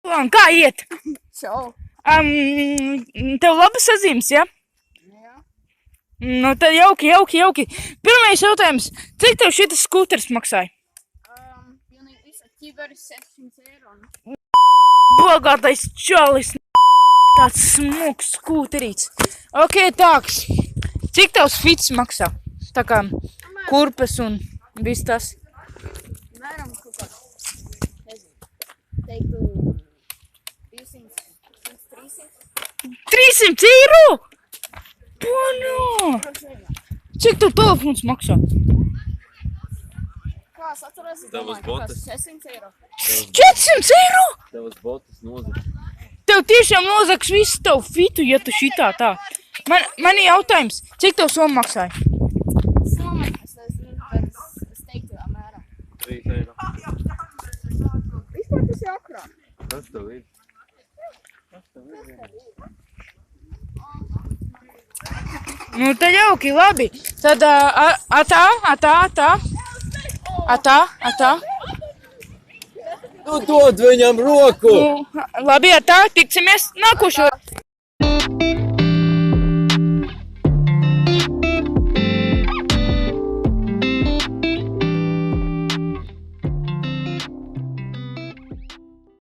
Un kā iet? Čau. Tev labas sazīmes, ja? Jā. Nu, tad jauki. Pirmais jautājums. Cik tev šitas skūters maksāja? Pilnīgi visa ķiberi 600 eiro. Bagātais čalis. Tāds smuks skūterīts. Ok, tāks. Cik tavs fits maksā? Tā kā kurpes un viss tas. Mēram kaut kā, nezinu, teiktu 200, 300. 300 eiro? Bono! Cik tev telefons maksā? Kā es atceros, es Tavas domāju, kaut botas? kāds 600 eiro. 400 eiro? Tavas botas nozag. Tev tiešām nozags visu tavu fitu, ja tu šitā tā. Man ir jautājums, cik tev soma maksāja? Soma, es nezinu, bet es teiktu apmēram. 3 eiro. Vispār tas ir akrā. Kas tev ir? Nu, tad jauki, labi. Tad atā. Nu dod viņam roku! Nu, labi, atā, tiksimies nākošo.